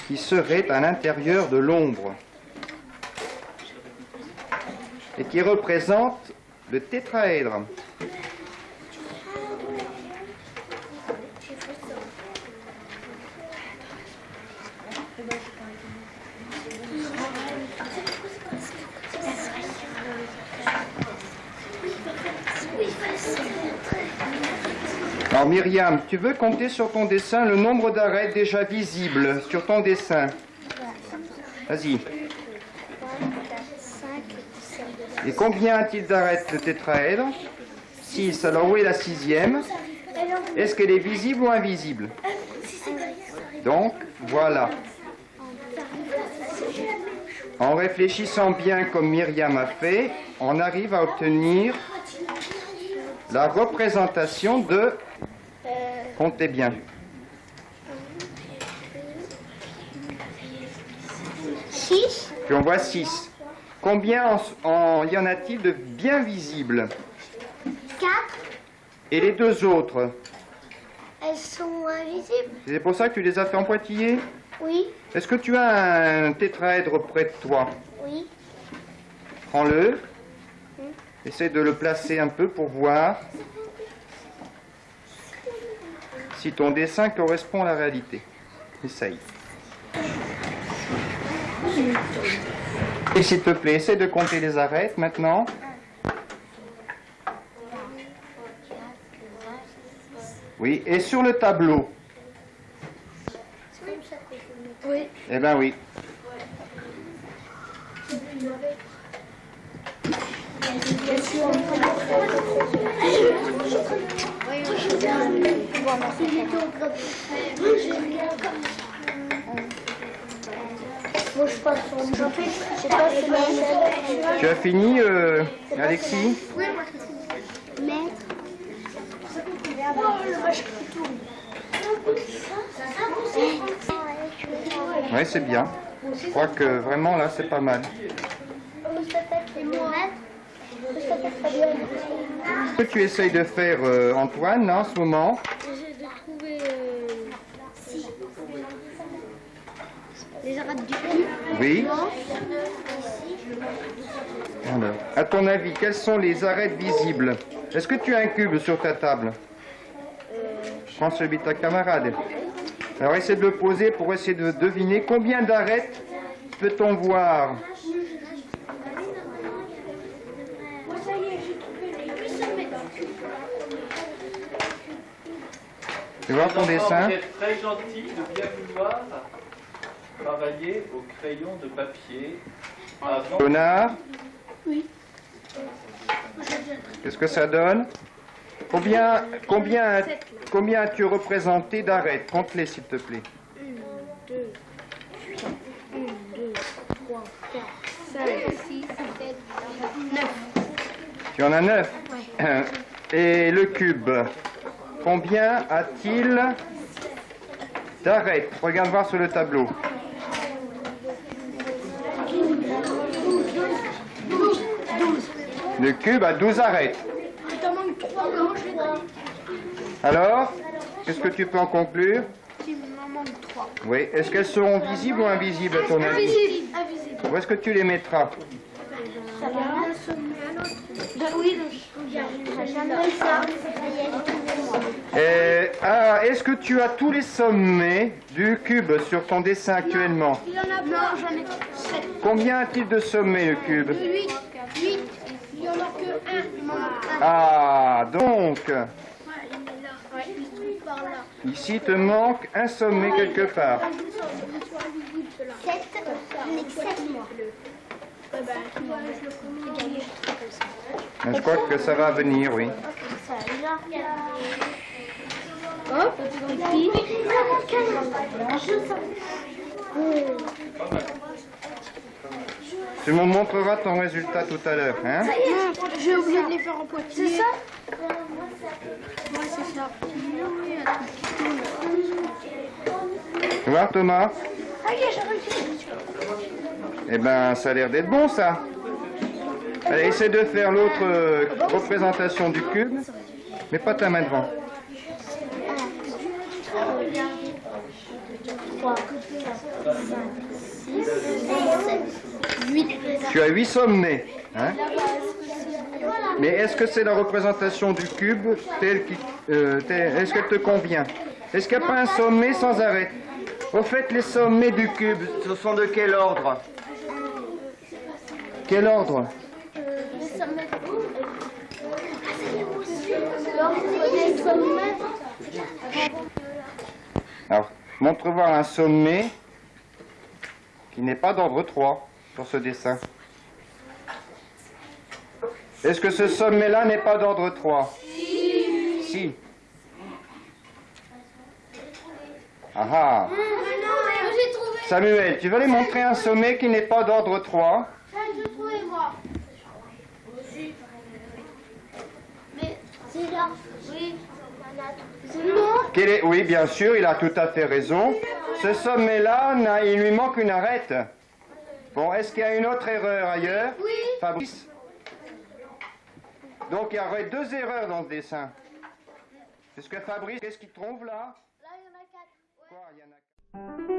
qui serait à l'intérieur de l'ombre et qui représente le tétraèdre. Alors Myriam, tu veux compter sur ton dessin le nombre d'arêtes déjà visibles sur ton dessin? Vas-y. Et combien a-t-il d'arêtes le tétraèdre? 6. Alors où est la 6e? Est-ce qu'elle est visible ou invisible? Donc, voilà. En réfléchissant bien comme Myriam a fait, on arrive à obtenir la représentation de... Comptez bien. 6. Puis on voit 6. Combien y en a-t-il de bien visibles? 4. Et les deux autres? Elles sont invisibles. C'est pour ça que tu les as fait en pointillés? Oui. Est-ce que tu as un tétraèdre près de toi? Oui. Prends-le. Essaie de le placer un peu pour voir si ton dessin correspond à la réalité. Essaye. Et s'il te plaît, essaie de compter les arêtes maintenant. Oui, et sur le tableau. Oui. Eh bien oui. Tu as fini, Alexis? Oui, c'est bien. Je crois que vraiment là, c'est pas mal. Ce que tu essayes de faire, Antoine, là, en ce moment? J'essaie de trouver les arêtes du cul. Oui. Alors, à ton avis, quelles sont les arêtes visibles? Est-ce que tu as un cube sur ta table? Prends celui de ta camarade. Alors, essaie de le poser pour essayer de deviner combien d'arêtes peut-on voir. Tu vois ton dessin? Vous êtes très gentil de bien vouloir travailler au crayon de papier avant... Léonard? Oui. Qu'est-ce que ça donne? Combien as-tu représenté d'arêtes? Compte-les, s'il te plaît. 1, 2, 3, 4, 5, 6, 7, 9. Tu en as 9? Ouais. Et le cube, combien a-t-il d'arêtes? Regarde voir sur le tableau. 12. Le cube a 12 arêtes. Il t'en manque 3. Alors, qu'est-ce que tu peux en conclure? Il m'en manque 3. Oui. Est-ce qu'elles seront visibles ou invisibles à ton avis? Invisible. Où est-ce que tu les mettras? Ça va d'un sommet à l'autre. Oui, Est-ce que tu as tous les sommets du cube sur ton dessin actuellement? Il en a pas. Non, j'en ai 7. Combien a-t-il de sommets, le cube? 8. Il n'y en a que 1. Il m'en manque 1. Ah, donc, Ouais, il est là. Ouais, il se trouve par là. ici te manque un sommet quelque part. 7. J'en ai que 7, moi. Ouais, ben, je le connais. Je crois que ça va venir, oui. Ça, là. Hop. Ici. Tu me montreras ton résultat tout à l'heure, hein? Non, j'ai oublié de les faire en pointillé. C'est ça? Ouais, c'est ça. Oui, un truc qui tourne. Tu vois, Thomas? Ah, j'ai réussi. Eh ben, ça a l'air d'être bon, ça. Allez, essaie de faire l'autre représentation du cube. Mets pas ta main devant. 3, 4, 5, 6, 7, 8. Tu as 8 sommets. Hein? Mais est-ce que c'est la représentation du cube est-ce qu'elle te convient? Est-ce qu'il n'y a pas un sommet sans arrêt? Au fait, les sommets du cube, ce sont de quel ordre? Quel ordre? Les sommets. L'ordre des sommets. Alors, montre-moi un sommet qui n'est pas d'ordre 3 sur ce dessin. Est-ce que ce sommet-là n'est pas d'ordre 3? Si. Ah ah. Samuel, tu vas lui montrer un sommet qui n'est pas d'ordre 3. Je trouvais moi. Mais c'est là. Oui. Oui, bien sûr, il a tout à fait raison. Ce sommet-là, il lui manque une arête. Bon, est-ce qu'il y a une autre erreur ailleurs? Oui. Fabrice? Donc il y aurait 2 erreurs dans ce dessin. Est-ce que Fabrice, qu'est-ce qu'il trouve là? Là, il y en a 4. Quoi, il y en a 4.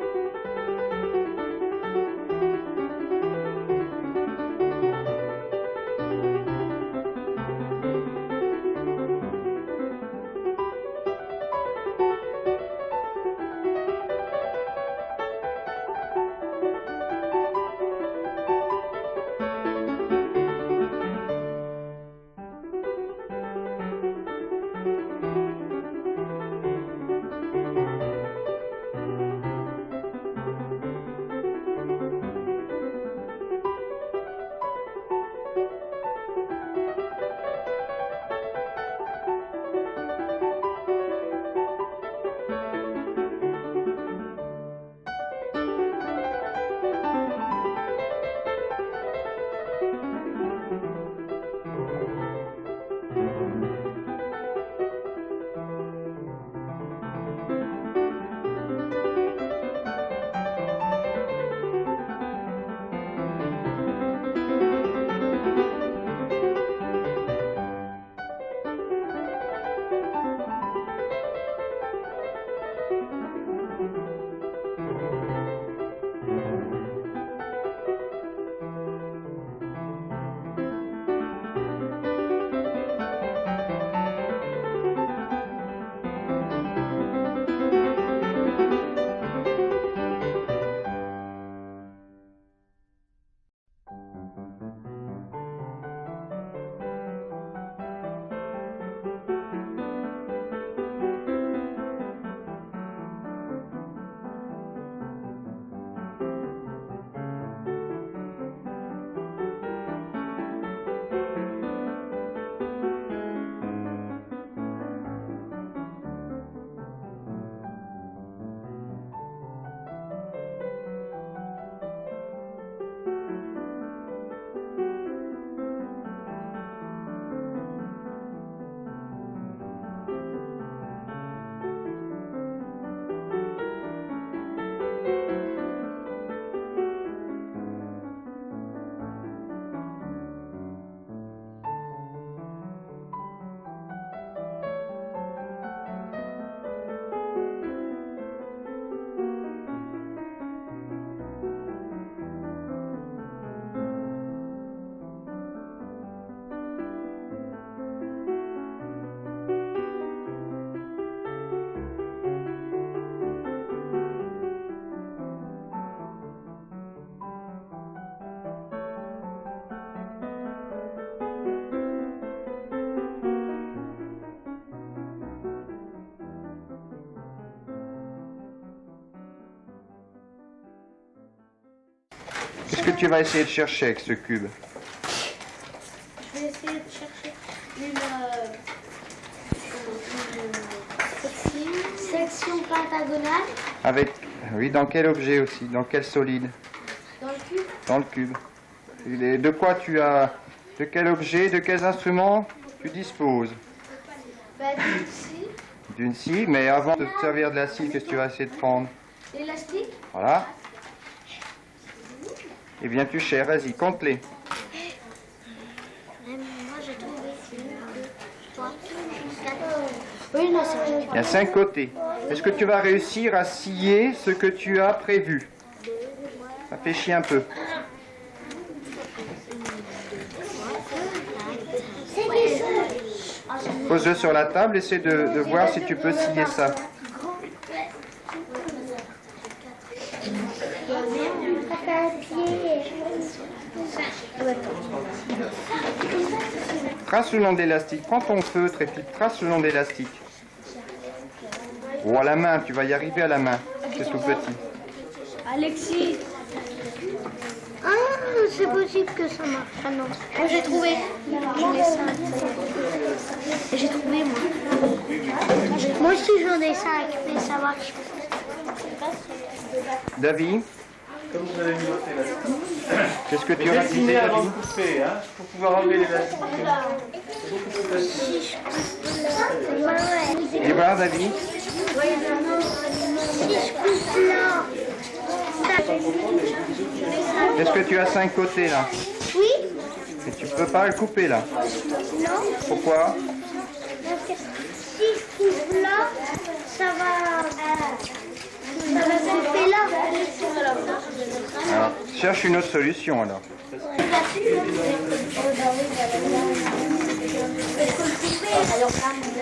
Qu'est-ce que tu vas essayer de chercher avec ce cube? Je vais essayer de chercher une section pentagonale. Avec, oui, dans quel objet aussi? Dans quel solide? Dans le cube. Dans le cube. De quoi tu as... De quel objet, de quels instruments tu disposes? D'une scie. D'une scie, mais avant de te servir de la scie, qu'est-ce que tu vas essayer de prendre? L'élastique. Voilà. Eh bien, tu cherches, vas-y, compte-les. Moi, j'ai trouvé 1, 2, 3, 4. Oui, non, c'est vrai. Il y a 5 côtés. Est-ce que tu vas réussir à scier ce que tu as prévu? Réfléchis un peu. Pose-le sur la table, essaie de voir si tu peux scier ça. Trace le long de l'élastique. Prends ton feutre et puis trace le long de l'élastique. Ou à la main, tu vas y arriver à la main. C'est tout petit. Alexis. Ah, c'est possible que ça marche. Ah non. Oh, j'ai trouvé. J'en ai 5. J'ai trouvé, moi. Moi aussi, j'en ai 5, mais ça marche. David, Comme vous avez mis votre élastique. qu'est-ce que tu Mais auras dit, dessinez avant David? de couper, hein, pour pouvoir enlever l'élastique. C'est beaucoup plus facile. Et voilà, David. Est-ce que tu as 5 côtés là? Oui. Et tu peux pas le couper là? Non. Pourquoi? Parce que si je coupe là, ça va couper là. Alors, cherche une autre solution alors.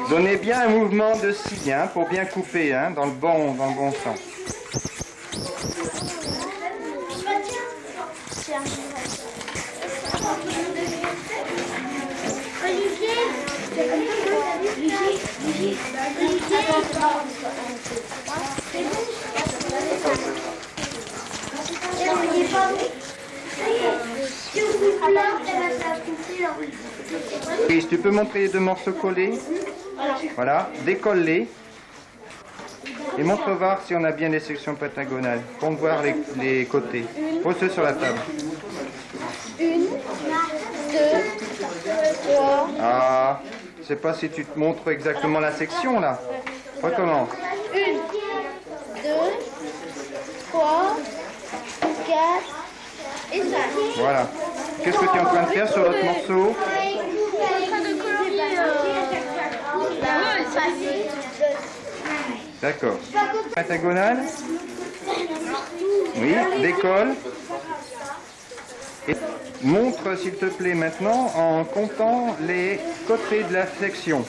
Donnez bien un mouvement de scie hein, pour bien couper hein, dans le bon sens. Chris, tu peux montrer les 2 morceaux collés? Voilà, décolle-les. Et montre voir si on a bien les sections pentagonales. Compte voir les côtés. Pose-le sur la table. 1, 2, 3. Ah, je sais pas si tu te montres exactement la section là. Recommence. 1, 2, 3, 4 et 5. Voilà. Qu'est-ce que tu es en train de faire sur l'autre morceau? D'accord. Pentagonale? Oui, décolle. Et montre s'il te plaît maintenant en comptant les côtés de la section.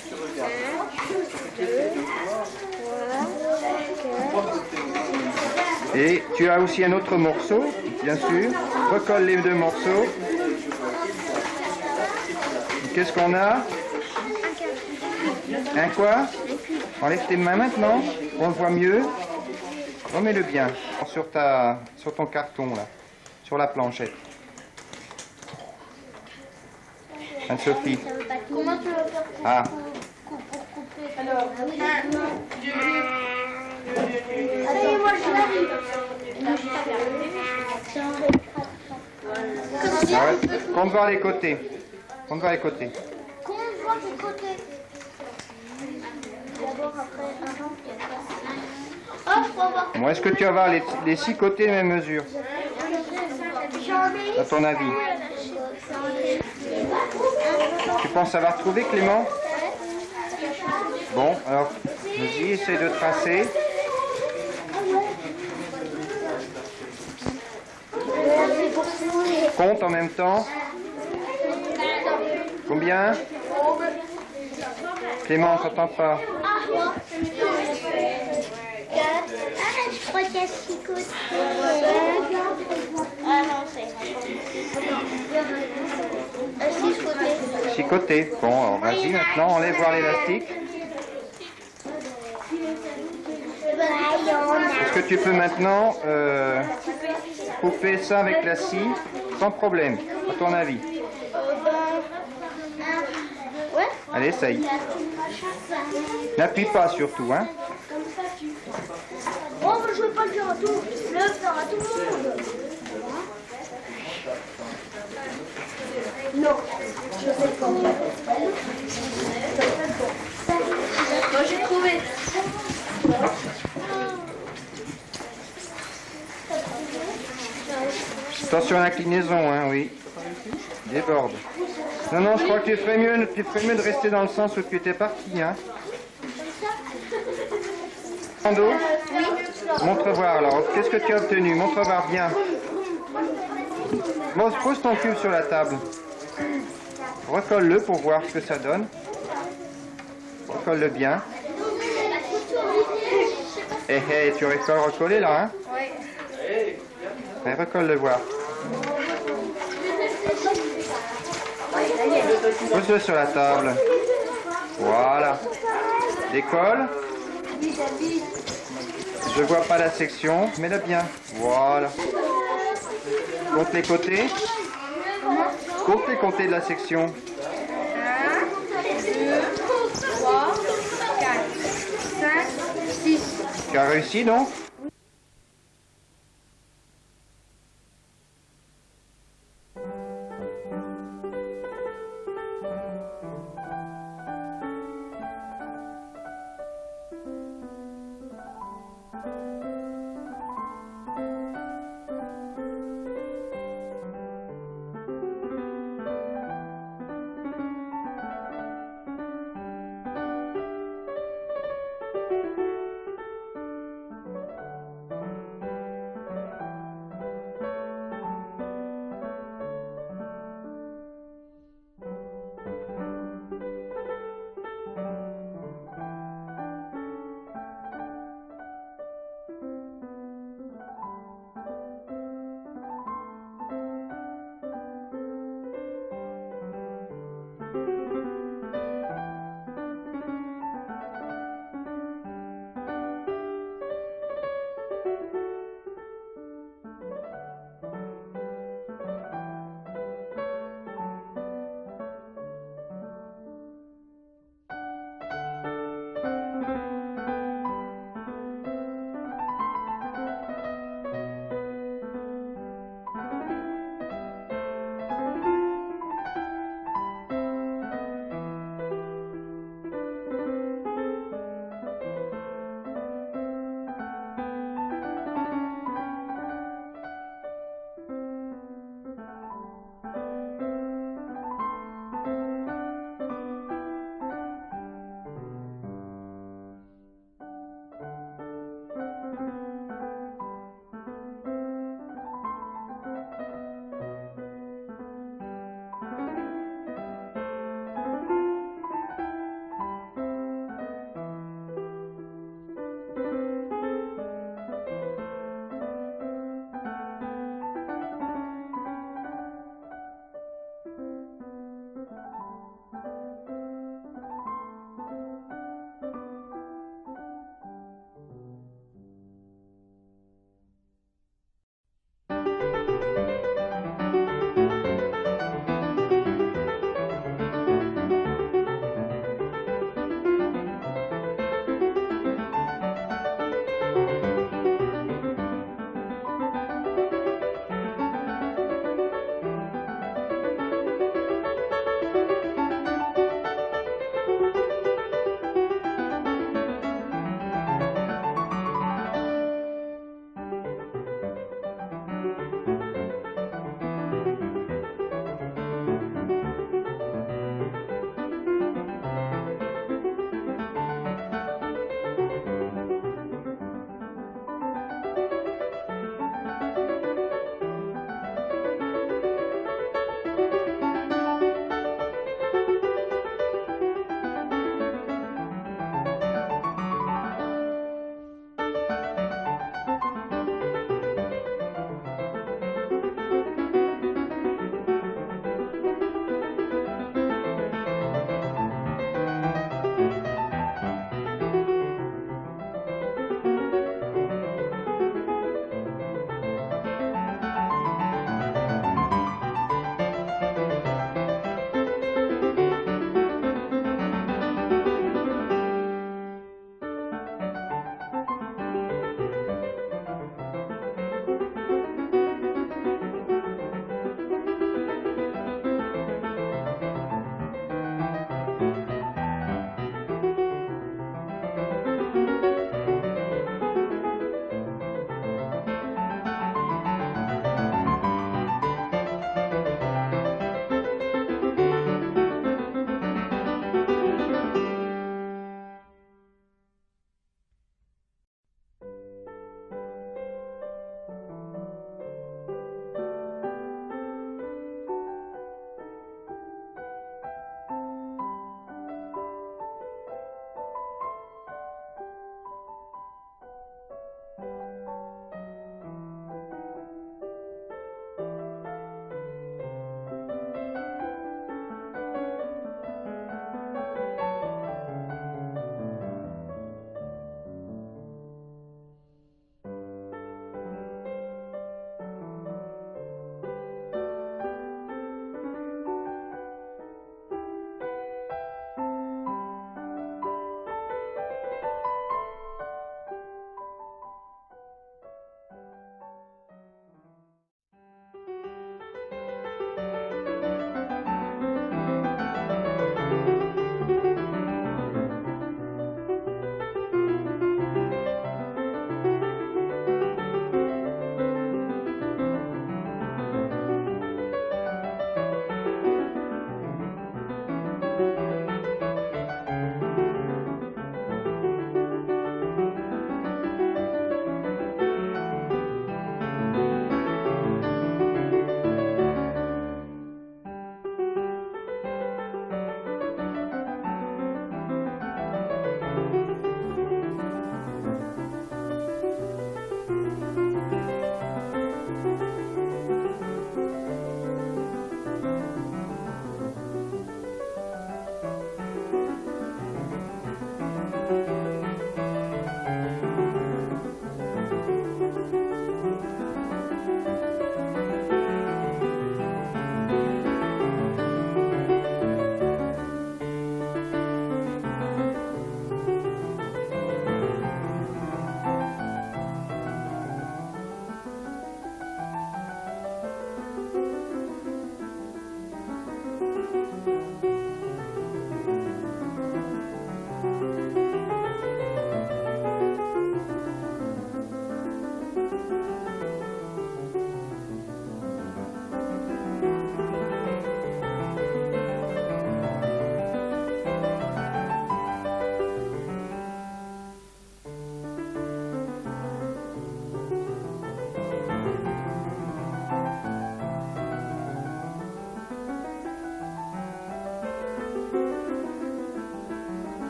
Et tu as aussi un autre morceau, bien sûr. Recolle les 2 morceaux. Qu'est-ce qu'on a? Un quoi? Enlève tes mains maintenant, on le voit mieux. Remets-le bien sur ton carton là, sur la planchette. Anne-Sophie. Comment tu vas faire Ah. pour couper? Alors, 1, 2, allez, moi je l'arrive. Ah ouais. Compte voir les côtés. Compte voir les côtés. Comment on voit tes côtés? D'abord, après, oh, je crois voir. Bon, est-ce que tu vas voir les 6 côtés de même mesure, à ton avis? Tu penses avoir trouvé, Clément? Bon, alors, vas-y, essaye de tracer. Compte en même temps. Combien? Clément, on s'entend pas. 4. Je crois qu'il y a 6 côtés. Ah non, c'est 6 côtés. 6 côtés. Bon, alors vas-y maintenant, enlève voir l'élastique. Est-ce que tu peux maintenant couper ça avec la scie sans problème, à ton avis? Ouais. Allez, essaye. N'appuie pas surtout, hein. Oh, mais je ne veux pas le faire à tout. Le faire à tout le monde. Non, je sais pas. Moi, j'ai trouvé. Attention à l'inclinaison, hein, oui. Déborde. Non, non, je crois que tu ferais mieux de rester dans le sens où tu étais parti, hein. Ando? Montre voir alors. Qu'est-ce que tu as obtenu? Montre voir bien. Bon, pose ton cube sur la table. Recolle-le pour voir ce que ça donne. Recolle-le bien. Eh, tu aurais pas recoller là, hein? Oui. Mais recolle-le voir. Pose-le sur la table. Voilà. Décolle. Je vois pas la section, mets-le bien. Voilà. Compte les côtés. Compte les côtés de la section. 1, 2, 3, 4, 5, 6. Tu as réussi, non?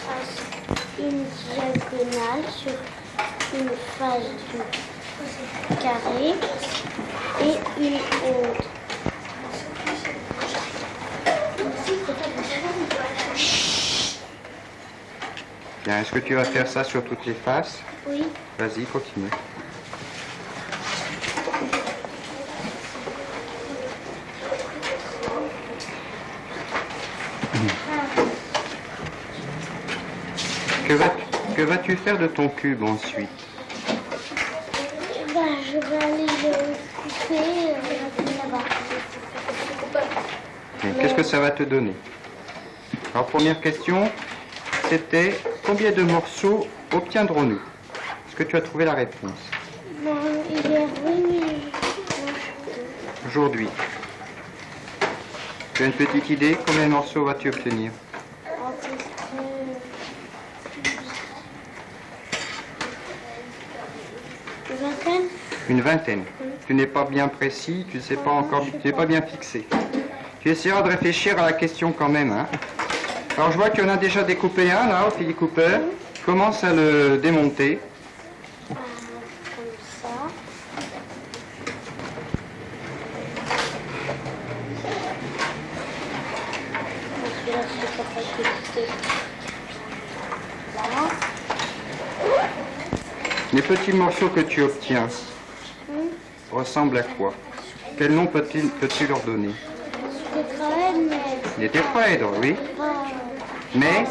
fasse une diagonale sur une face du carré et une autre. Bien, est-ce que tu vas faire ça sur toutes les faces? Oui. Vas-y, continue. Que vas-tu faire de ton cube ensuite? Ben, je vais aller le couper là-bas. Qu'est-ce que ça va te donner? Alors, première question, c'était combien de morceaux obtiendrons-nous? Est-ce que tu as trouvé la réponse? Non, il est revenu. Aujourd'hui. Tu as une petite idée? Combien de morceaux vas-tu obtenir? Une vingtaine. Tu n'es pas bien précis, tu ne sais pas encore, tu n'es pas bien fixé. Tu essaieras de réfléchir à la question quand même. Hein. Alors je vois qu'il y en a déjà découpé un là, au Philly Cooper. Commence à le démonter. Comme ça. Celui-là, c'est pas facile. Voilà. Les petits morceaux que tu obtiens ressemblent à quoi? Quel nom peux-tu leur donner? Des tétraèdres, oui. Mais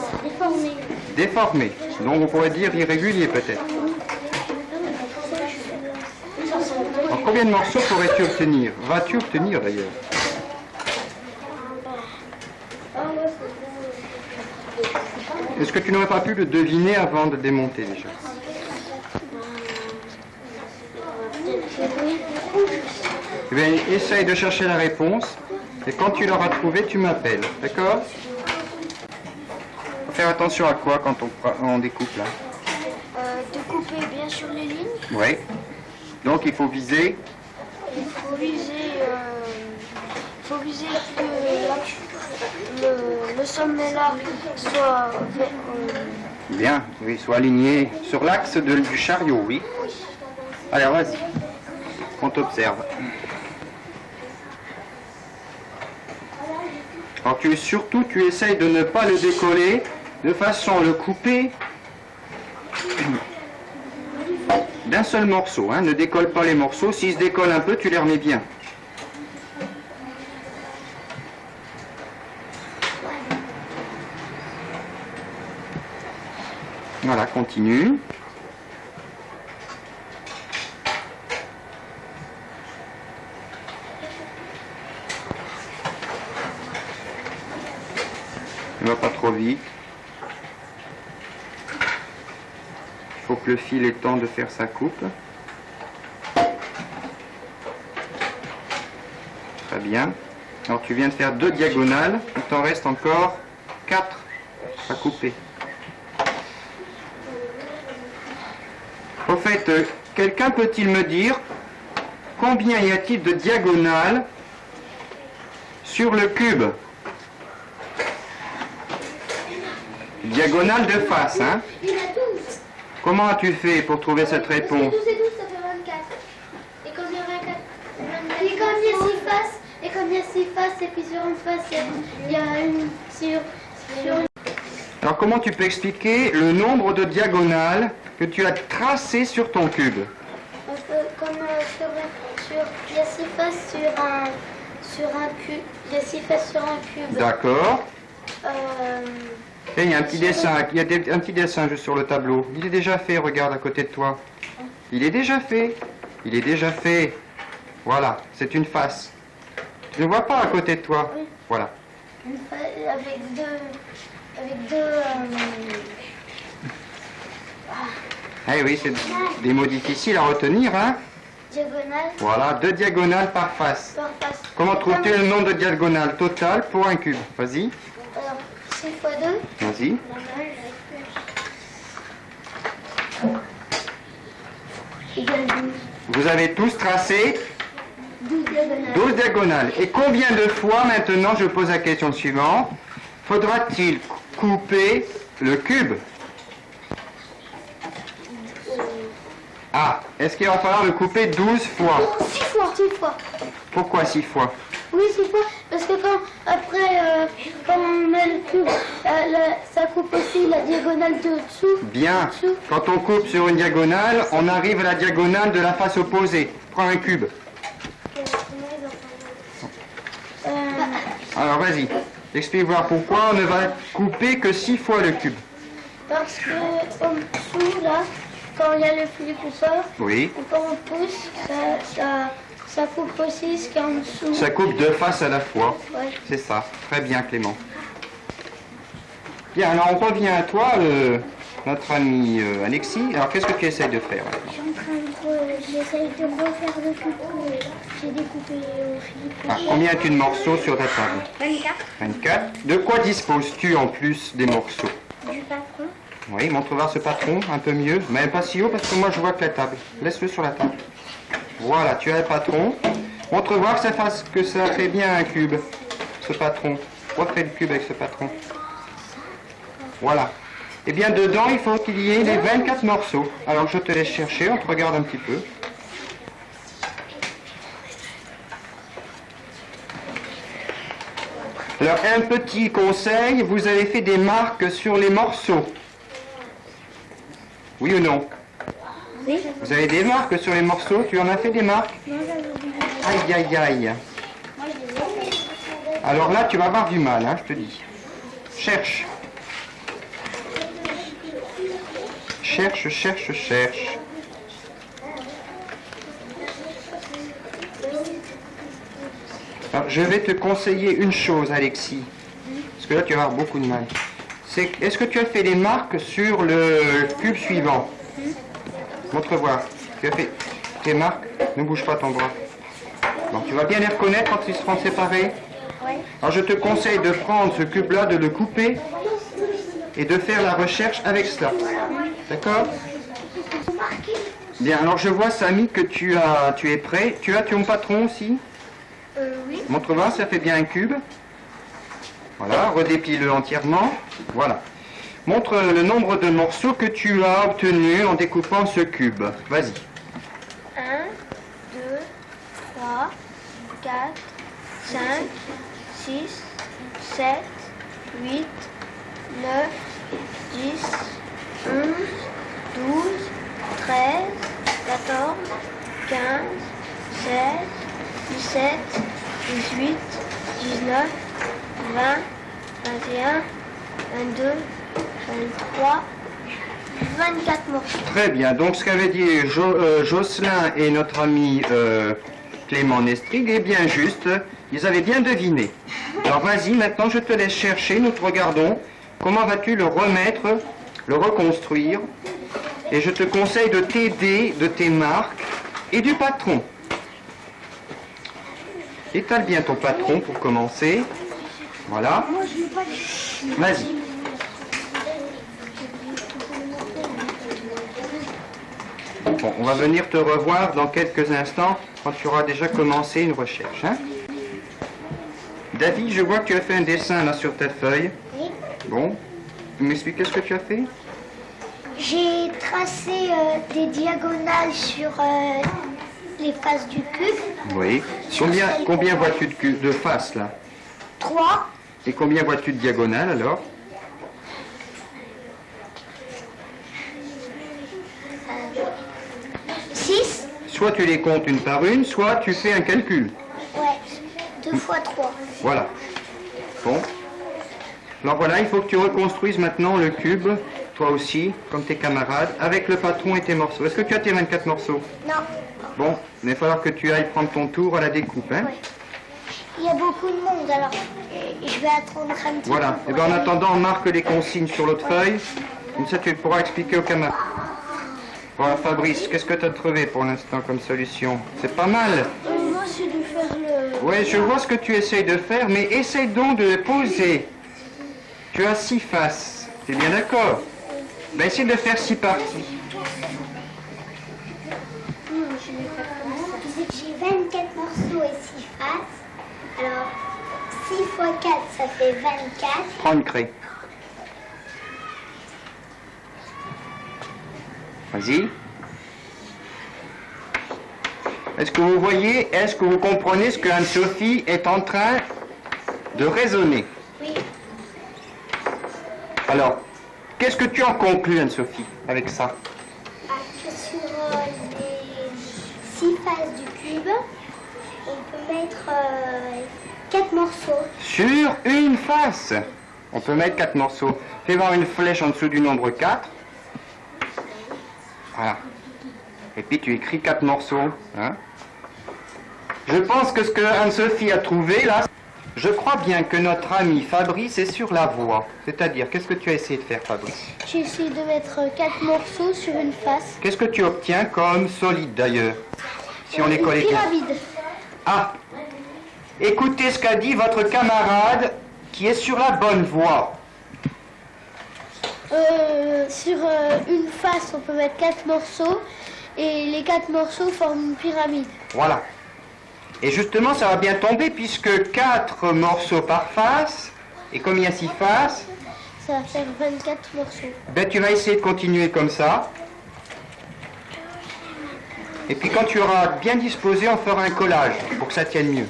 déformés. Donc on pourrait dire irréguliers peut-être. Alors combien de morceaux pourrais-tu obtenir? Vas-tu obtenir d'ailleurs? Est-ce que tu n'aurais pas pu le deviner avant de démonter déjà? Eh bien, essaye de chercher la réponse et quand tu l'auras trouvée, tu m'appelles, d'accord? Faut faire attention à quoi quand on découpe là? De couper bien sur les lignes. Oui. Donc il faut viser. Il faut viser que le sommet là soit Bien, oui, soit aligné sur l'axe du chariot, oui. Alors vas-y, on t'observe. Alors tu essayes de ne pas le décoller de façon à le couper d'un seul morceau. Hein. Ne décolle pas les morceaux, s'ils se décollent un peu, tu les remets bien. Voilà, continue. Ne va pas trop vite. Il faut que le fil ait le temps de faire sa coupe. Très bien. Alors tu viens de faire 2 diagonales, il t'en reste encore 4 à couper. Au fait, quelqu'un peut-il me dire combien y a-t-il de diagonales sur le cube? Diagonale de face, hein? Il y en a 12. Comment as-tu fait pour trouver cette réponse? 12 et 12, ça fait 24. Et comme il y a 24, et comme il y a 6 faces, et comme il y a 6 faces, et puis sur une face, il y a une sur une... Alors comment tu peux expliquer le nombre de diagonales que tu as tracées sur ton cube? Comme il y a 6 faces sur un cube. Il y a 6 faces sur un cube. D'accord. Et il y a un petit dessin, un petit dessin juste sur le tableau. Il est déjà fait, regarde à côté de toi. Il est déjà fait. Il est déjà fait. Voilà, c'est une face. Tu ne vois pas à côté de toi? Oui. Voilà. Une face avec deux Eh oui, c'est des mots difficiles à retenir, hein? diagonales Voilà, 2 diagonales par face. par face. Comment trouves-tu le nombre de diagonales total pour un cube? Vas-y. Alors, 6 fois 2. Vas-y. Égale 12. Vous avez tous tracé 12 diagonales. 12 diagonales. Et combien de fois, maintenant, je pose la question suivante, faudra-t-il couper Le cube. Ah, est-ce qu'il va falloir le couper 12 fois? 6 fois. 6 fois. Pourquoi 6 fois? Oui, 6 fois. Parce que quand on met le cube, ça coupe aussi la diagonale de dessous. Bien. Quand on coupe sur une diagonale, on arrive à la diagonale de la face opposée. Prends un cube. Alors vas-y, explique-moi pourquoi on ne va couper que 6 fois le cube. Parce que en dessous, là, quand il y a le fil coupeur, Oui. quand on pousse, ça coupe aussi ce qu'il y a en dessous. Ça coupe deux faces à la fois. Ouais. C'est ça. Très bien, Clément. Bien, alors on revient à toi, notre ami Alexis. Alors qu'est-ce que tu essayes de faire maintenant? J'essaye de refaire le cube. J'ai découpé au fil. Ah, combien as-tu de morceaux sur ta table? 24. 24. De quoi disposes-tu en plus des morceaux? Du patron. Oui, montre voir ce patron, un peu mieux. Mais pas si haut parce que moi je vois que la table. Laisse-le sur la table. Voilà, tu as le patron. Montre voir que ça fait bien un cube, ce patron. Refais le cube avec ce patron. Voilà. Et bien dedans, il faut qu'il y ait les 24 morceaux. Alors je te laisse chercher, on te regarde un petit peu. Alors un petit conseil, vous avez fait des marques sur les morceaux. Oui ou non? Oui. Vous avez des marques sur les morceaux? Tu en as fait des marques? Aïe aïe aïe. Alors là, tu vas avoir du mal, hein, je te dis. Cherche. Cherche, cherche, cherche. Alors, je vais te conseiller une chose, Alexis. Parce que là, tu vas avoir beaucoup de mal. Est-ce que tu as fait les marques sur le cube suivant? Montre voir. Tu as fait tes marques? Ne bouge pas ton bras. Bon, tu vas bien les reconnaître quand ils seront séparés? Oui. Alors je te conseille de prendre ce cube-là, de le couper et de faire la recherche avec cela. D'accord? Bien, alors je vois, Samy, que tu es prêt. Tu as ton patron aussi? Oui. Montre voir, ça fait bien un cube. Voilà, redéplie-le entièrement. Voilà. Montre le nombre de morceaux que tu as obtenus en découpant ce cube. Vas-y. 1, 2, 3, 4, 5, 6, 7, 8, 9, 10, 11, 12, 13, 14, 15, 16, 17, 18, 19, 20, 21, 22, 23, 24 morceaux. Très bien. Donc ce qu'avait dit Jocelyn et notre ami Clément Nestrig est bien juste. Ils avaient bien deviné. Alors vas-y, maintenant je te laisse chercher. Nous te regardons. Comment vas-tu le remettre, le reconstruire? Et je te conseille de t'aider de tes marques et du patron. Étale bien ton patron pour commencer. Voilà. Vas-y. Bon, on va venir te revoir dans quelques instants quand tu auras déjà commencé une recherche. Hein? David, je vois que tu as fait un dessin là sur ta feuille. Oui. Bon, tu m'expliques ce que tu as fait? J'ai tracé des diagonales sur les faces du cube. Oui. Combien vois-tu de faces là? 3. Et combien vois-tu de diagonales alors? 6. Soit tu les comptes une par une, soit tu fais un calcul. Ouais. 2 fois 3. Voilà. Bon. Alors voilà, il faut que tu reconstruises maintenant le cube, toi aussi, comme tes camarades, avec le patron et tes morceaux. Est-ce que tu as tes 24 morceaux? Non. Bon, il va falloir que tu ailles prendre ton tour à la découpe, hein? Ouais. Il y a beaucoup de monde, alors je vais attendre un petit Voilà. peu. Et bien en attendant, on marque les consignes sur l'autre feuille. Comme ça, tu pourras expliquer aux camarades. Voilà, Fabrice, qu'est-ce que tu as trouvé pour l'instant comme solution? C'est pas mal. Moi, c'est de faire le... Oui, je vois ce que tu essayes de faire, mais essaye donc de les poser. Tu as 6 faces. Tu es bien d'accord? Ben, essaye de faire 6 parties. J'ai 24 morceaux et 6 faces. Alors, 6 fois 4, ça fait 24. Prends une craie. Vas-y. Est-ce que vous voyez, est-ce que vous comprenez ce que Anne-Sophie est en train de raisonner? Oui. Alors, qu'est-ce que tu en conclus, Anne-Sophie, avec ça? Que sur les 6 faces du cube, on peut mettre 4 morceaux. Sur une face, on peut mettre 4 morceaux. Fais voir une flèche en dessous du nombre 4. Voilà. Et puis tu écris 4 morceaux. Hein? Je pense que ce que Anne-Sophie a trouvé là, je crois bien que notre ami Fabrice est sur la voie. C'est-à-dire, qu'est-ce que tu as essayé de faire, Fabrice? J'ai essayé de mettre 4 morceaux sur une face. Qu'est-ce que tu obtiens comme solide d'ailleurs? Si on les colle. Une pyramide. Ah! Écoutez ce qu'a dit votre camarade qui est sur la bonne voie. Sur une face, on peut mettre 4 morceaux. Et les 4 morceaux forment une pyramide. Voilà. Et justement, ça va bien tomber puisque 4 morceaux par face, et comme il y a 6 faces, Ça va faire 24 morceaux. ben tu vas essayer de continuer comme ça. Et puis quand tu auras bien disposé, on fera un collage pour que ça tienne mieux.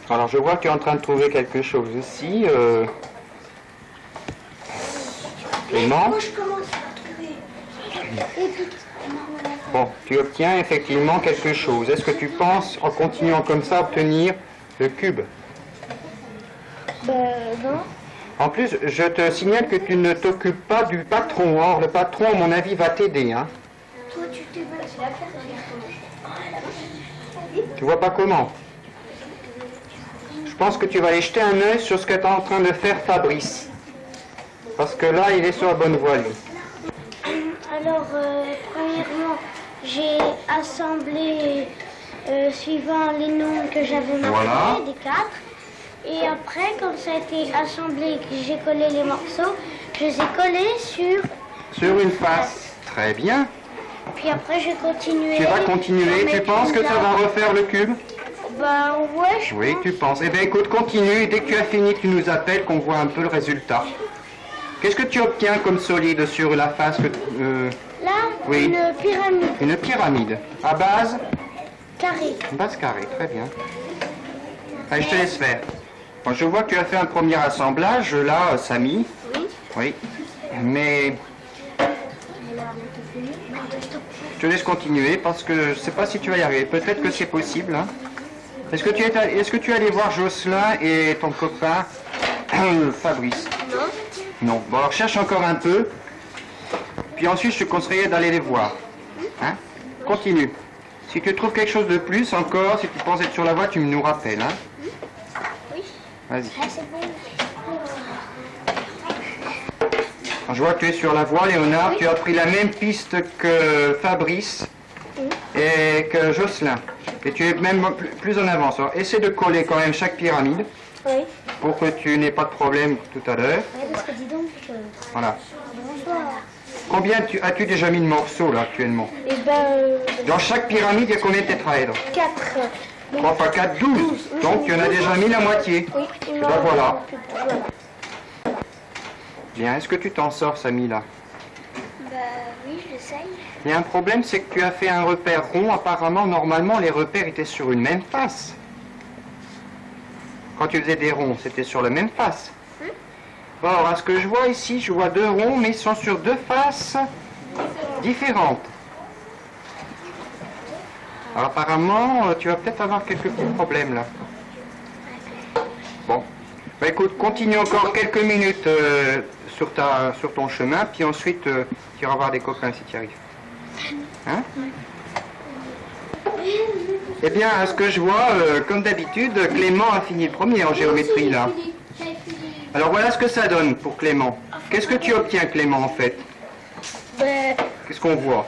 Alors je vois que tu es en train de trouver quelque chose ici. Clément. Moi, je commence à trouver. Bon, tu obtiens effectivement quelque chose. Est-ce que tu penses, en continuant comme ça, obtenir le cube? Non. En plus, je te signale que tu ne t'occupes pas du patron. Or, le patron, à mon avis, va t'aider. Hein. Toi, tu t'es Tu vois pas comment? Je pense que tu vas aller jeter un œil sur ce qu'est en train de faire Fabrice. Parce que là, il est sur la bonne voie, lui. Alors, premièrement, j'ai assemblé suivant les noms que j'avais marqués, Voilà. des 4. Et après, quand ça a été assemblé et que j'ai collé les morceaux, je les ai collés Sur une face. Très bien. Puis après, j'ai continué. Tu vas continuer. Tu penses que ça va refaire le cube? Ben ouais, je Oui, pense. tu penses. Eh bien, écoute, continue. Et dès que tu as fini, tu nous appelles, qu'on voit un peu le résultat. Qu'est-ce que tu obtiens comme solide sur la face que, Là, Oui. une pyramide Une pyramide. À base? carrée. Base carrée, très bien. Allez, je te laisse faire. Bon, je vois que tu as fait un premier assemblage, là, Samy. Oui. Oui. Mais je te laisse continuer parce que je ne sais pas si tu vas y arriver. Peut-être que c'est possible. Hein. Est-ce que tu es allé voir Jocelyn et ton copain Fabrice? Non. Non. Bon, alors cherche encore un peu. Puis ensuite, je te conseillerais d'aller les voir. Hein? Continue. Si tu trouves quelque chose de plus encore, si tu penses être sur la voie, tu nous rappelles. Hein? Oui. Vas-y. Ah, c'est bon. Je vois que tu es sur la voie, Léonard. Tu as pris la même piste que Fabrice et que Jocelyn. Et tu es même plus en avance. Alors, essaie de coller quand même chaque pyramide Oui. pour que tu n'aies pas de problème tout à l'heure. Oui, parce que dis donc. Voilà. Bonsoir. Combien as-tu déjà mis de morceaux là actuellement? Et ben. Dans chaque pyramide, il y a combien de tétraèdres? 4. 3 fois 4, 12. Donc tu en as déjà mis la moitié. Oui. Et ben voilà. Bien, est-ce que tu t'en sors, Samy, là? Bah oui, j'essaye. Il y a un problème, c'est que tu as fait un repère rond. Apparemment, normalement, les repères étaient sur une même face. Quand tu faisais des ronds, c'était sur la même face. Bon, alors, à ce que je vois ici, je vois 2 ronds, mais ils sont sur 2 faces différentes. Alors, apparemment, tu vas peut-être avoir quelques petits problèmes, là. Bon. Bah, écoute, continue encore quelques minutes sur ton chemin, puis ensuite, tu iras voir des copains si tu y arrives. Hein? Eh bien, à ce que je vois, comme d'habitude, Clément a fini le premier en géométrie, là. Alors voilà ce que ça donne pour Clément. Qu'est-ce que tu obtiens, Clément, en fait? Ben, Qu'est-ce qu'on voit?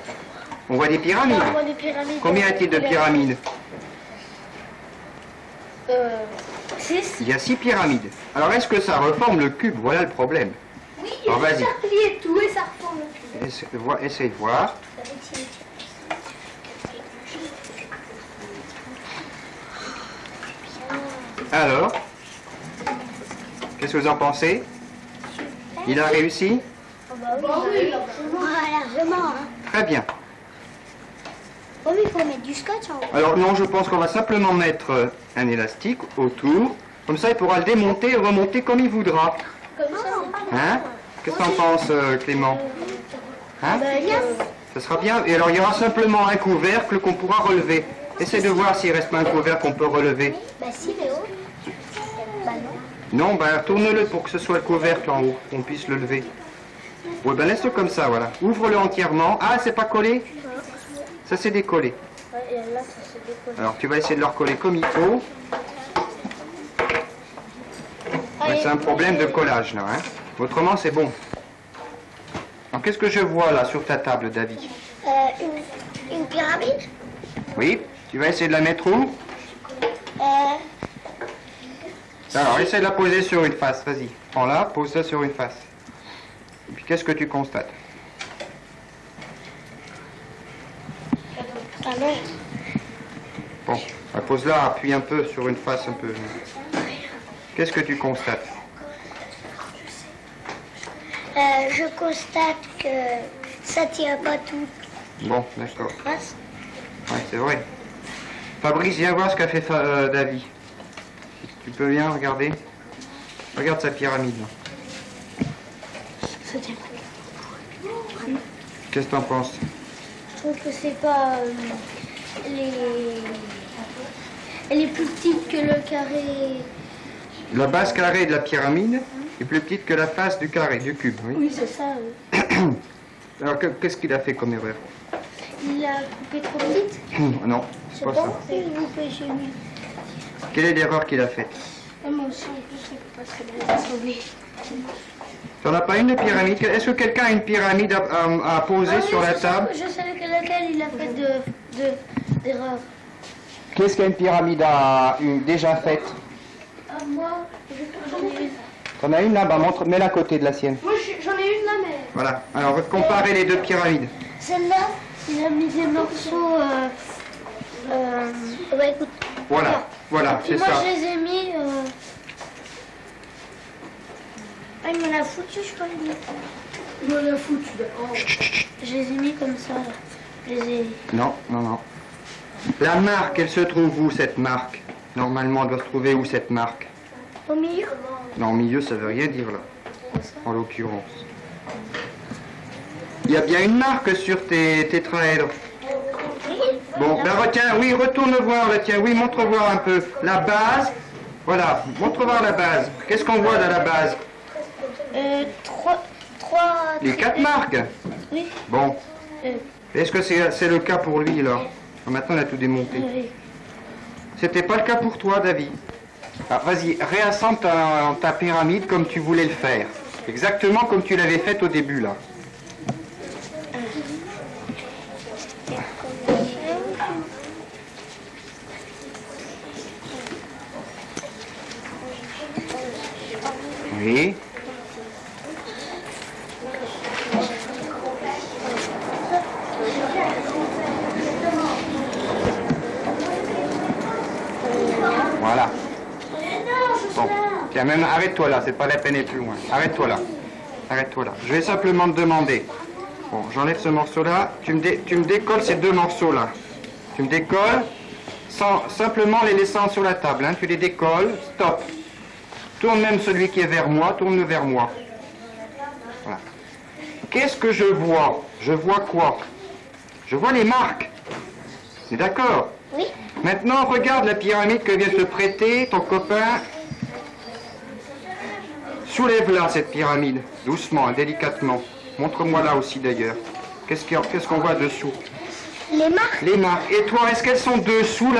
On voit des pyramides. on voit des pyramides. Combien y a-t-il de pyramides? 6. Il y a 6 pyramides. Alors est-ce que ça reforme le cube? Voilà le problème. Oui, Alors, vas-y. ça plie et tout et ça reforme le cube. Essaye de voir. Alors, qu'est-ce que vous en pensez? Il a réussi? Ah bah oui, largement. Très bien. Oh, mais il faut mettre du scotch en haut. Alors non, je pense qu'on va simplement mettre un élastique autour. Comme ça, il pourra le démonter et remonter comme il voudra. Comme ça. Hein? Qu'est-ce que t'en penses, Clément? Hein? Ça sera bien. Et alors, il y aura simplement un couvercle qu'on pourra relever. Essaye de voir s'il reste pas un couvercle qu'on peut relever. Bah si, Léo. Bah non. Non, ben tourne-le pour que ce soit le couvercle en haut, qu'on puisse le lever. Oui, ben laisse-le comme ça, voilà. Ouvre-le entièrement. Ah, c'est pas collé? Ça, c'est décollé. Ouais, et là, ça se décolle. Alors, tu vas essayer de le recoller comme il faut. Ben, c'est un problème de collage, là. Hein. Autrement, c'est bon. Alors, qu'est-ce que je vois, là, sur ta table, David? Une pyramide. Oui, tu vas essayer de la mettre où? Alors, essaie de la poser sur une face, vas-y. Prends-la, pose-la sur une face. Et puis, qu'est-ce que tu constates? Bon, pose-la, appuie un peu sur une face un peu. Qu'est-ce que tu constates? Je constate que ça tient pas tout. Bon, d'accord. Ouais, c'est vrai. Fabrice, viens voir ce qu'a fait David. Tu peux bien regarder? Regarde sa pyramide. Là. Ça tient pas. Qu'est-ce que t'en penses? Je trouve que c'est pas elle est plus petite que le carré. La base carrée de la pyramide est plus petite que la face du carré, du cube. Oui, Oui, c'est ça. Alors, qu'est-ce qu'il a fait comme erreur? Il a coupé trop petite. Non, Je c'est sais pas pas, ça. il a coupé chez lui. Quelle est l'erreur qu'il a faite? Moi aussi, en plus, c'est pas très bien assemblé. T'en as pas une de pyramide? Est-ce que quelqu'un a une pyramide à poser sur la table? Je sais laquelle il a fait d'erreur. Qu'est-ce qu'une pyramide déjà faite? Moi, j'en ai une. T'en as une là-bas, montre, mets-la à côté de la sienne. Moi, j'en ai une là, mais... Voilà, alors comparez les deux pyramides. Celle-là, il a mis des morceaux... Bah écoute. Voilà, voilà, Puis c'est moi, ça. je les ai mis... Ah, il m'en a foutu, je crois. Il m'en a foutu, d'accord. Je les ai mis comme ça, là. Je les ai... Non, non, non. La marque, elle se trouve où, cette marque? Normalement, elle doit se trouver où, cette marque? Au milieu. Non, au milieu, ça veut rien dire, là. En l'occurrence. Il y a bien une marque sur tes tétraèdres. Bon, ben retiens, oui, retourne voir, là, tiens, oui, montre voir un peu. La base, voilà, montre voir la base. Qu'est-ce qu'on voit dans la base? Trois... Les 4 marques. Oui. Bon. Est-ce que c'est le cas pour lui, là? Maintenant, il a tout démonté. Oui. C'était pas le cas pour toi, David. Alors, vas-y, réassemble ta pyramide comme tu voulais le faire. Exactement comme tu l'avais faite au début, là. Oui. Voilà. Bon. Tiens, même arrête-toi là, c'est pas la peine d'être plus loin. Arrête-toi là. Arrête-toi là. Je vais simplement te demander. Bon, j'enlève ce morceau-là. Tu me décolles ces deux morceaux-là. Tu me décolles sans simplement les laissant sur la table. Hein. Tu les décolles. Stop. Tourne même celui qui est vers moi. Tourne-le vers moi. Voilà. Qu'est-ce que je vois? Je vois quoi? Je vois les marques. C'est d'accord? Oui. Maintenant, regarde la pyramide que vient te prêter ton copain. Soulève-la, cette pyramide, doucement, délicatement. Montre-moi là aussi, d'ailleurs. Qu'est-ce qu'on voit dessous? Les marques? Les marques. Et toi, est-ce qu'elles sont dessous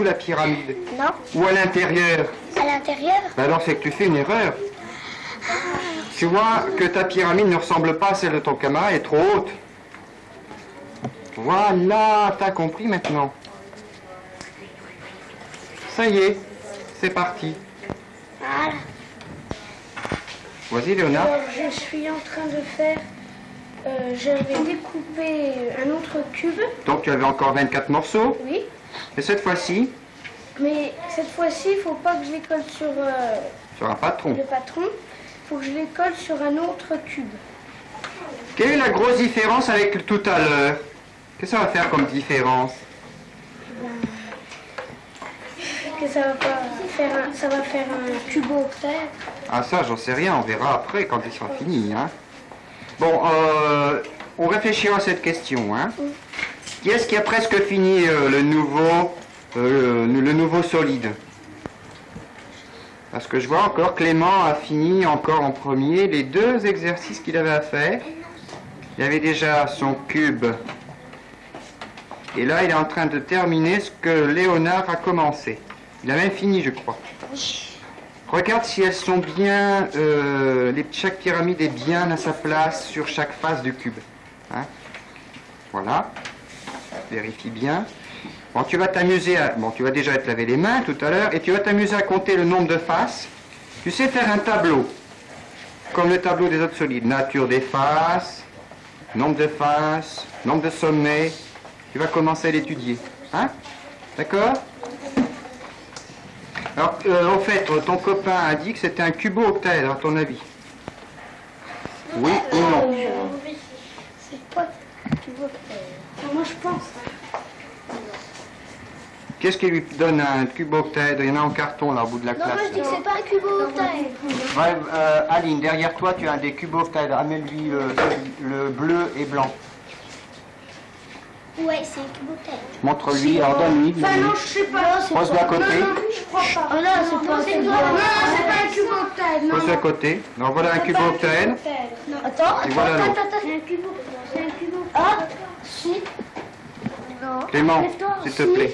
la pyramide? Non. Ou à l'intérieur? À l'intérieur? Ben alors, c'est que tu fais une erreur. Tu vois que ta pyramide ne ressemble pas à celle de ton camarade, elle est trop haute. Voilà, t'as compris maintenant. Ça y est, c'est parti. Voilà. Vas-y, Léonard. Alors, je suis en train de faire... J'avais découpé un autre cube. Donc, tu avais encore 24 morceaux. Oui. Et cette fois-ci, Mais cette fois-ci, il ne faut pas que je les colle sur sur un patron. le patron. Il faut que je les colle sur un autre cube. Quelle est la grosse différence avec tout à l'heure? Qu'est-ce que ça va faire comme différence? Que ça va faire un cubo-octèdre. Ah ça, j'en sais rien, on verra après quand il sera fini. Hein. Bon, on réfléchira à cette question. Hein. Qui est-ce qui a presque fini le nouveau solide? Parce que je vois encore Clément a fini encore en premier les 2 exercices qu'il avait à faire. Il avait déjà son cube. Et là, il est en train de terminer ce que Léonard a commencé. Il a même fini, je crois. Regarde si elles sont bien, chaque pyramide est bien à sa place sur chaque face du cube. Hein? Voilà. Vérifie bien. Bon, tu vas t'amuser à... Bon, tu vas déjà te laver les mains tout à l'heure et tu vas t'amuser à compter le nombre de faces. Tu sais faire un tableau, comme le tableau des autres solides. Nature des faces, nombre de faces, nombre de sommets. Tu vas commencer à l'étudier. Hein? D'accord? Alors, en fait, ton copain a dit que c'était un cubo-octaèdre, à ton avis? Oui ou non? C'est pas cubo-octaèdre. Moi, je pense. Qu'est-ce qui lui donne un cubo-octaèdre? Il y en a en carton, là, au bout de la Non, classe. moi, je dis que c'est pas un cubo-octaèdre. Ouais, Aline, derrière toi, tu as un des cubes-octaèdres. Amène-lui le bleu et blanc. Ouais, c'est un cubo-octaèdre. Montre-lui, alors donne-lui. Enfin, non, je sais pas. Pose-le à côté. Non, je crois pas. Oh, non, c'est pas un cubo-octaèdre. Non, c'est pas un cubo-octaèdre. Pose-le à côté. Donc voilà un cubo-octaèdre. Non, attends, Et voilà l'autre. c'est un cubo-octaèdre. C'est un cubo-octaèdre. Ah, si. Non. Clément, Lève-toi, s'il te si. plaît.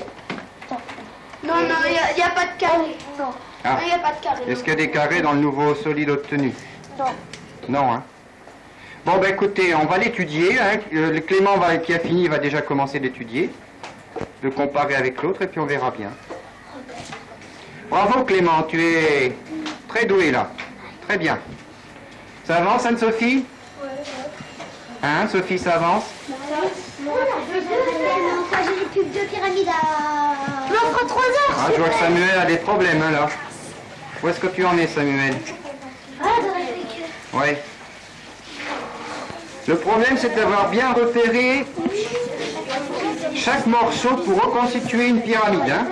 Non, il n'y a pas de carré. Non. Ah. Il n'y a pas de carré. Est-ce qu'il y a des carrés dans le nouveau solide obtenu? Non. Non, hein. Bon, ben écoutez, on va l'étudier. Hein. Le Clément qui a fini va déjà commencer d'étudier, de comparer avec l'autre, et puis on verra bien. Bravo Clément, tu es très doué là. Très bien. Ça avance, Anne-Sophie? Hein, Sophie, ça avance? J'ai les pubs de pyramide à... Mais on fera 3 heures. Ah, je vois que Samuel a des problèmes, hein, là. Où est-ce que tu en es, Samuel? Ah, de réfléchir. Ouais. Le problème, c'est d'avoir bien repéré chaque morceau pour reconstituer une pyramide. Hein.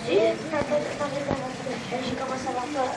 J'ai commencé à avoir peur.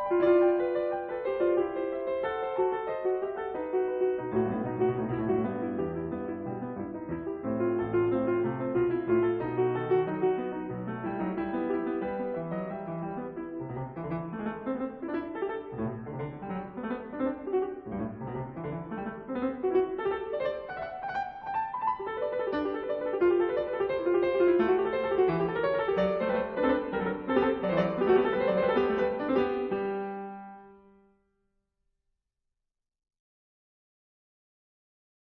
Thank you.